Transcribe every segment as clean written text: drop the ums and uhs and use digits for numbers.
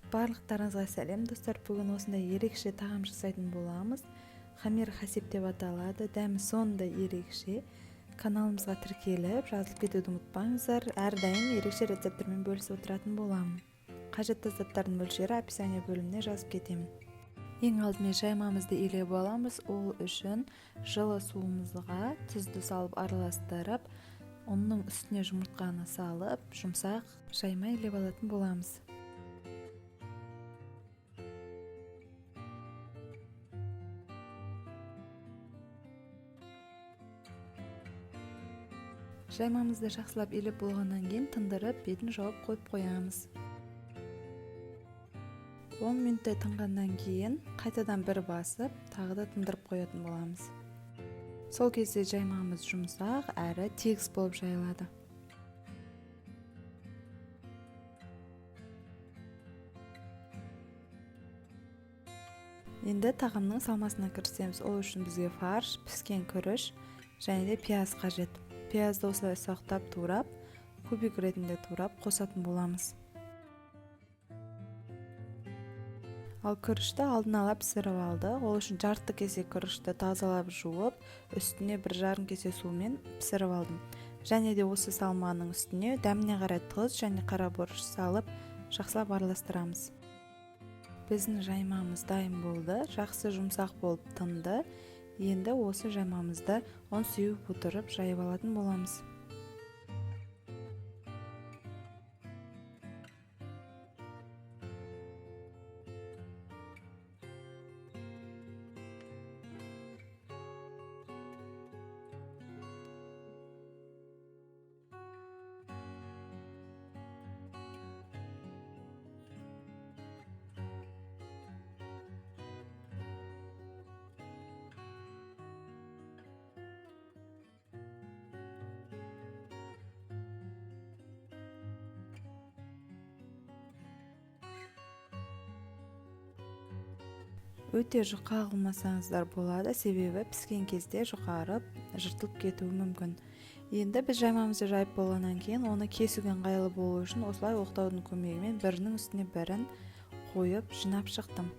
Барлықтарыңызға сәлем достар. Бүгін осындай ерекше тағам жасайтын боламыз. Хамир хасиб деп аталады. Дәмі сондай ерекше. Каналымызға тіркеліп, жазылып кетуді ұмытпаңыздар. Әрдайым ерекше рецепттермен бөлісіп отыратын боламын. Қажетті заттардың мөлшері описание бөліміне жазып кетемін. Ең алдымен жаймамызды илеп аламыз. Ол үшін жылы суымызға тұзды салып араластырып, оның үстіне жұмыртқаны салып, жұмсақ жайма илеп алатын боламыз. Жаймамызды жақсылап илеп болғаннан кейін тындырып, бетін жауып қойып қоямыз. 10 минуттай тынғаннан кейін қайтадан бір басып, тағы да тындырып қоятын боламыз. Сол кезде жаймамыз жұмсақ әрі тегіс болып жайылады. Енді тағамның салмасына кірісеміз. Ол үшін бізге фарш, піскен күріш және де пияз қажет. Пиязды осылай ұсақтап турап, кубик ретінде турап қосатын боламыз. Ал күрішті алдын ала пісіріп алды. Ол үшін жарты кесе күрішті тазалап жуып, үстіне 1,5 кесе сумен пісіріп алдым. Және де осы салманың үстіне дәміне қарай тұз және қара бұрыш салып, жақсылап араластырамыз. Біздің жаймамыз дайын болды. Жақсы жұмсақ болып тынды. Енді осы жаймамызды ұн сеуіп отырып жайып алатын боламыз. Өте жұқа қылмасаңыздар болады, себебі піскен кезде жұқарып, жыртылып кетуі мүмкін. Енді біз жаймамызды жайып болғаннан кейін, оны кесуге ыңғайлы болу үшін осылай оқтаудың көмегімен бірінің үстіне бірін қойып жинап шықтым.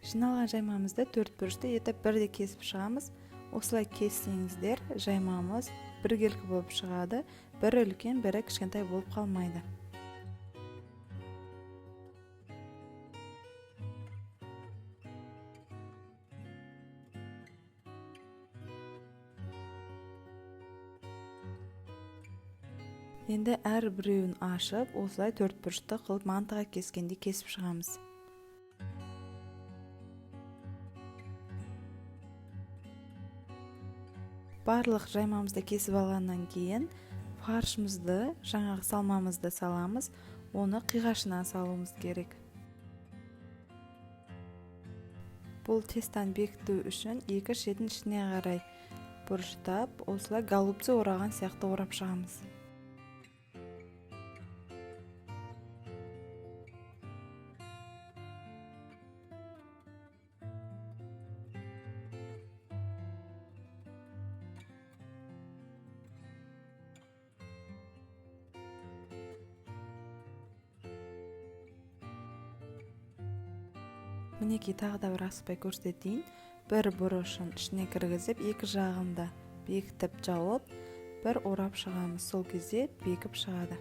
Жиналған жаймамызды 4 бұрышты етіп бірде кесіп шығамыз. Осылай кессеңіздер, жаймамыз біркелкі болып шығады, бірі үлкен, бірі кішкентай болып қалмайды. Енді әр біреуін ашып, осылай 4 бұрышты қылып мантыға кескенде кесіп шығамыз. Барлық жаймамызды кесіп алғаннан кейін фаршымызды, жаңағы салмамызды саламыз. Оны қиғашынан салуымыз керек. Бұл тестаны бекіту үшін екі шетін ішіне қарай бұрыштап, осылай голубцы ораған сияқты орап шығамыз. Мінекей тағы да бір асықпай көрсетейін. Бір бұрышын ішіне кіргізіп, екі жағында бекітіп жауып, бір орап шығамыз. Сол кезде бекіп шығады.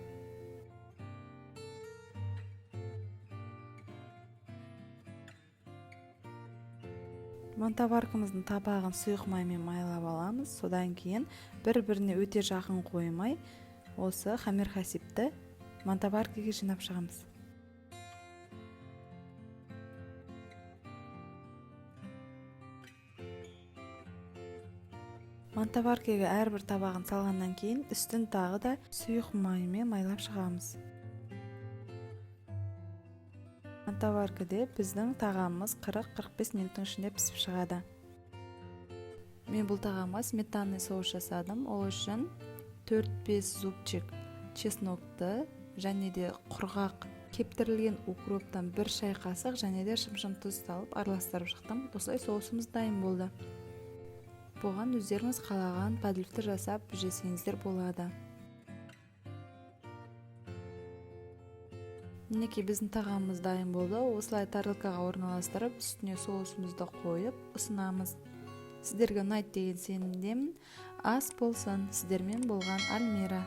Мантаваркамыздың табағын сұйық маймен майлап аламыз. Содан кейін бір-біріне өте жақын қоймай, осы хамир хасибті мантаваркаға жинап шығамыз. Мантаваркаға әрбір табағын салғаннан кейін үстін тағы да сұйық маймен майлап шығамыз. Мантаваркада біздің тағамымыз 40-45 минуттың ішінде пісіп шығады. Мен бұл тағамға сметанный соус жасадым. Ол үшін 4-5 зубчик чеснокты және де құрғақ кептірілген укроптан 1 шай қасық және де шым-шым тұз салып араластырып шықтым. Осылай соусымыз дайын болды. Бұған өздеріңіз қалаған подливті жасап жесеңіздер болады. Мінекей біздің тағамымыз дайын болды. Осылай тарелкаға орналастырып, үстіне соусымызды қойып ұсынамыз. Сіздерге ұнайды деген сенімдемін. Ас болсын. Сіздермен болған Альмира.